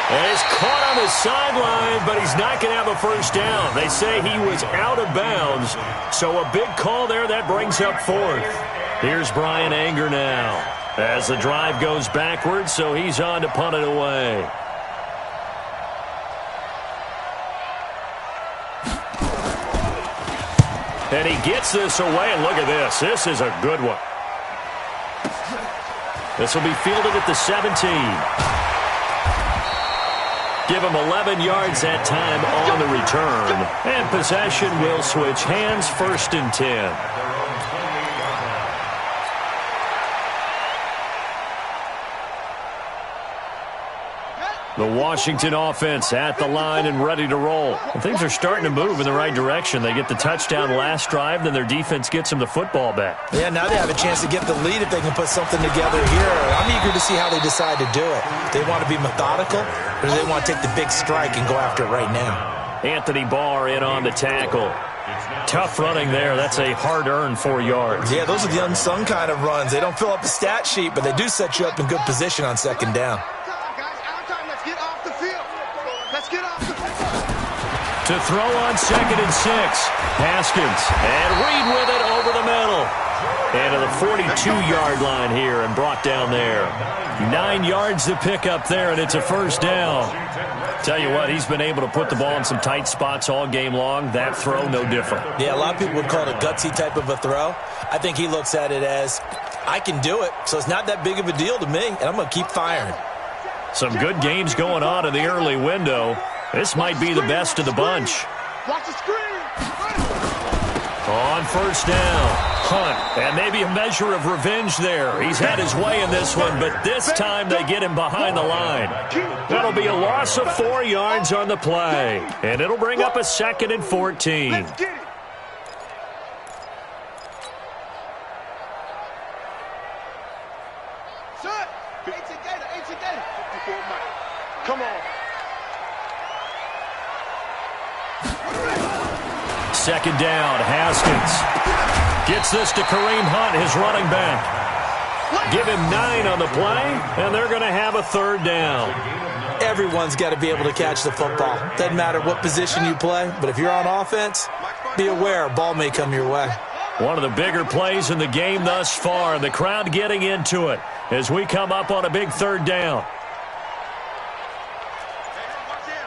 And he's caught on the sideline, but he's not going to have a first down. They say he was out of bounds, so a big call there that brings up 4th. Here's Brian Anger now as the drive goes backwards, so he's on to punt it away. And he gets this away, and look at this. This is a good one. This will be fielded at the 17. Give him 11 yards that time on the return. And possession will switch hands, 1st and 10. The Washington offense at the line and ready to roll. And things are starting to move in the right direction. They get the touchdown last drive, then their defense gets them the football back. Yeah, now they have a chance to get the lead if they can put something together here. I'm eager to see how they decide to do it. Do they want to be methodical, or do they want to take the big strike and go after it right now? Anthony Barr in on the tackle. Tough running there. That's a hard-earned 4 yards. Yeah, those are the unsung kind of runs. They don't fill up the stat sheet, but they do set you up in good position on 2nd down. To throw on 2nd and 6. Haskins. And Reed with it over the middle. And to the 42-yard line here and brought down there. 9 yards to pick up there, and it's a first down. Tell you what, he's been able to put the ball in some tight spots all game long. That throw, no different. Yeah, a lot of people would call it a gutsy type of a throw. I think he looks at it as, I can do it, so it's not that big of a deal to me, and I'm going to keep firing. Some good games going on in the early window. This might be the best of the bunch. Watch the screen. On first down, Hunt, and maybe a measure of revenge there. He's had his way in this one, but this time they get him behind the line. That'll be a loss of 4 yards on the play, and it'll bring up a 2nd and 14. Let's get it. Shut. 18 Gator. Come on. 2nd down, Haskins. Gets this to Kareem Hunt, his running back. Give him 9 on the play, and they're going to have a 3rd down. Everyone's got to be able to catch the football. Doesn't matter what position you play, but if you're on offense, be aware a ball may come your way. One of the bigger plays in the game thus far, and the crowd getting into it as we come up on a big 3rd down.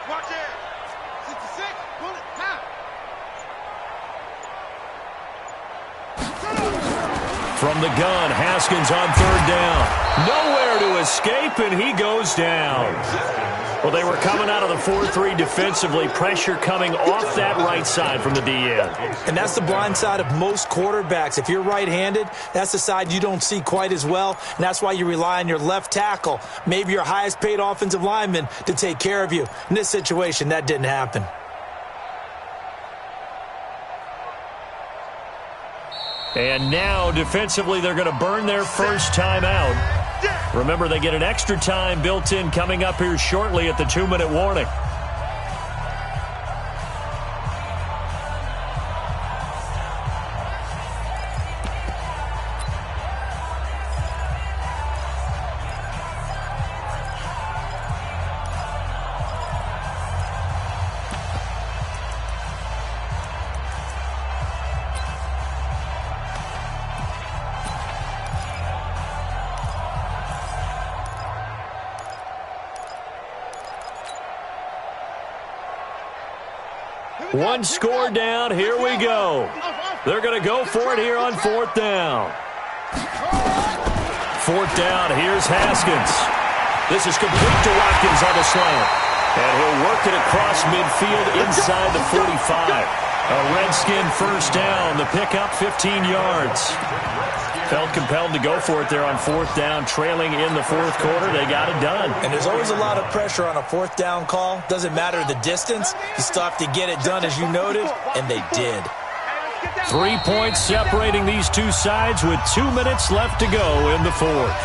Watch it. 66. Pull it. Now. From the gun, Haskins on 3rd down. Nowhere to escape, and he goes down. Well, they were coming out of the 4-3 defensively. Pressure coming off that right side from the DN. And that's the blind side of most quarterbacks. If you're right-handed, that's the side you don't see quite as well. And that's why you rely on your left tackle, maybe your highest-paid offensive lineman, to take care of you. In this situation, that didn't happen. And now, defensively, they're going to burn their first time out. Remember, they get an extra time built in coming up here shortly at the 2-minute warning. One score down. Here we go. They're going to go for it here on 4th down. Fourth down, here's Haskins. This is complete to Watkins on the slant. And he'll work it across midfield inside the 45. A Redskin first down. The pickup 15 yards. Felt compelled to go for it there on fourth down, trailing in the fourth quarter. They got it done. And there's always a lot of pressure on a fourth down call. Doesn't matter the distance. You still have to get it done, as you noted, and they did. 3 points separating these two sides with 2 minutes left to go in the fourth.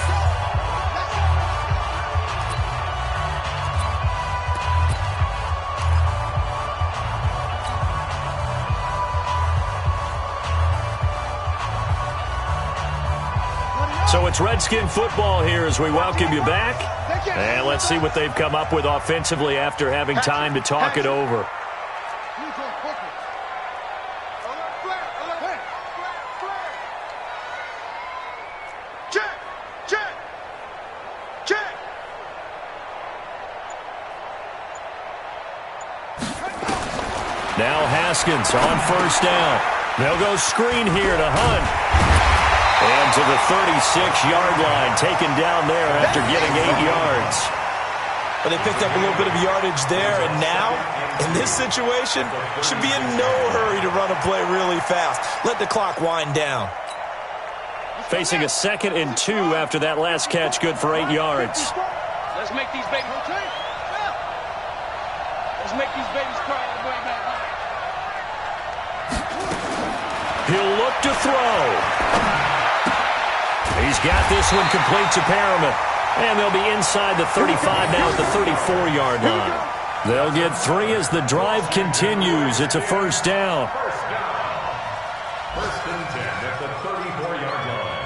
So it's Redskin football here as we welcome you back. And let's see what they've come up with offensively after having time to talk it over. Now Haskins on first down. They'll go screen here to Hunt. And to the 36-yard line, taken down there after getting 8 yards. But they picked up a little bit of yardage there, and now, in this situation, should be in no hurry to run a play really fast. Let the clock wind down. Facing a 2nd and 2 after that last catch, good for 8 yards. Let's make these babies cry. Let's make these babies cry all the way back. He'll look to throw. He's got this one complete to Perriman. And they'll be inside the 35 now at the 34-yard line. They'll get 3 as the drive continues. It's a first down. First and 10 at the 34-yard line.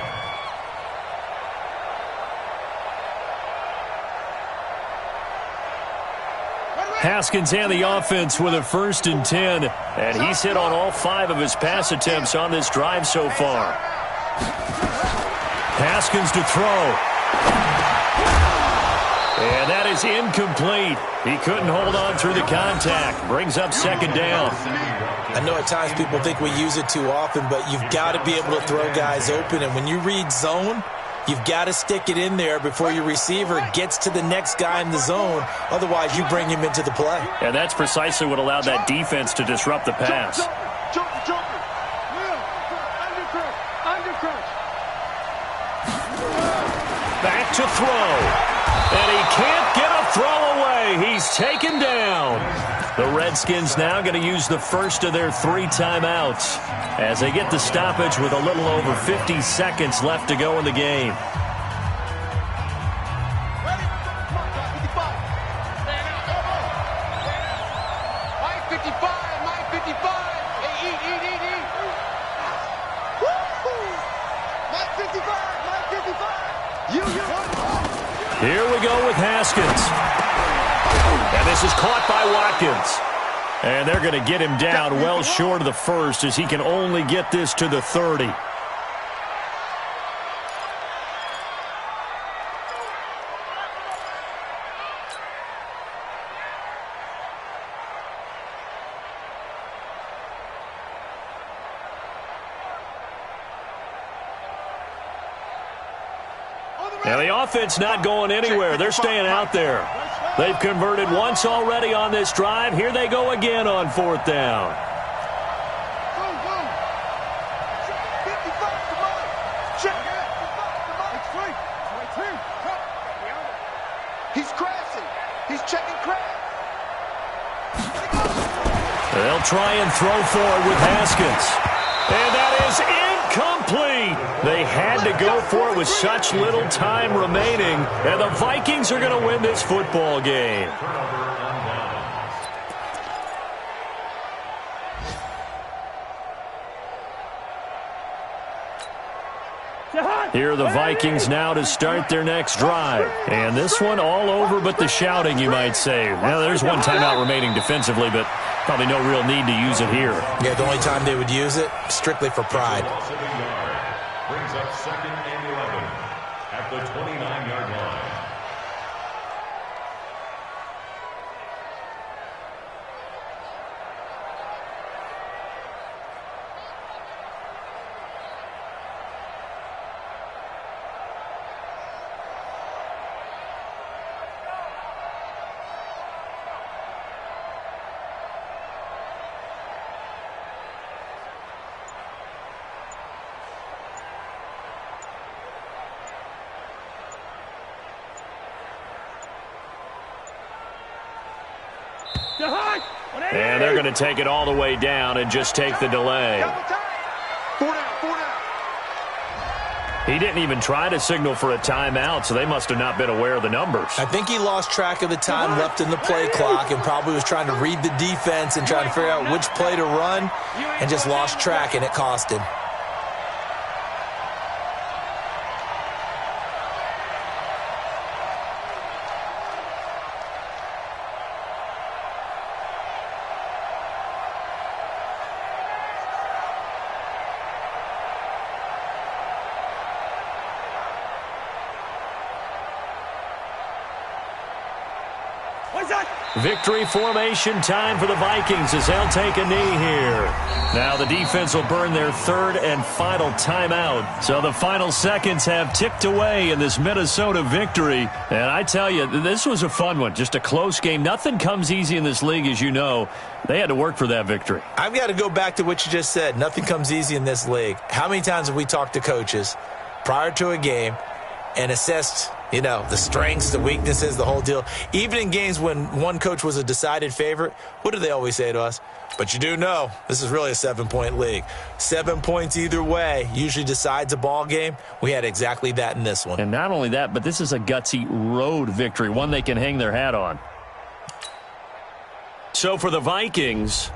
Haskins and the offense with a first and 10. And he's hit on all 5 of his pass attempts on this drive so far. Haskins to throw. And that is incomplete. He couldn't hold on through the contact. Brings up second down. I know at times people think we use it too often, but you've got to be able to throw guys open. And when you read zone, you've got to stick it in there before your receiver gets to the next guy in the zone. Otherwise, you bring him into the play. And that's precisely what allowed that defense to disrupt the pass. Back to throw. And he can't get a throw away. He's taken down. The Redskins now going to use the first of their 3 timeouts as they get the stoppage with a little over 50 seconds left to go in the game. Here we go with Haskins. And this is caught by Watkins. And they're going to get him down well short of the first as he can only get this to the 30. Now the offense not going anywhere. They're staying out there. They've converted once already on this drive. Here they go again on fourth down. He's crashing. He's checking crash. They'll try and throw forward with Haskins. And that is incomplete. They had to go for it with such little time remaining. And the Vikings are going to win this football game. Here are the Vikings now to start their next drive. And this one all over but the shouting, you might say. Now, there's one timeout remaining defensively, but probably no real need to use it here. Yeah, the only time they would use it, strictly for pride. Brings up 2nd and 11 at the 29-yard line. And they're going to take it all the way down and just take the delay. 4 down, 4 down. He didn't even try to signal for a timeout, so they must have not been aware of the numbers. I think he lost track of the time left in the play clock and probably was trying to read the defense and trying to figure out which play to run and just lost track, and it cost him. Victory formation time for the Vikings as they'll take a knee here. Now the defense will burn their third and final timeout. So the final seconds have ticked away in this Minnesota victory. And I tell you, this was a fun one. Just a close game. Nothing comes easy in this league, as you know. They had to work for that victory. I've got to go back to what you just said. Nothing comes easy in this league. How many times have we talked to coaches prior to a game and assessed, you know, the strengths, the weaknesses, the whole deal? Even in games when one coach was a decided favorite, what do they always say to us? But you do know this is really a 7-point league. 7 points either way usually decides a ball game. We had exactly that in this one. And not only that, but this is a gutsy road victory, one they can hang their hat on. So for the Vikings,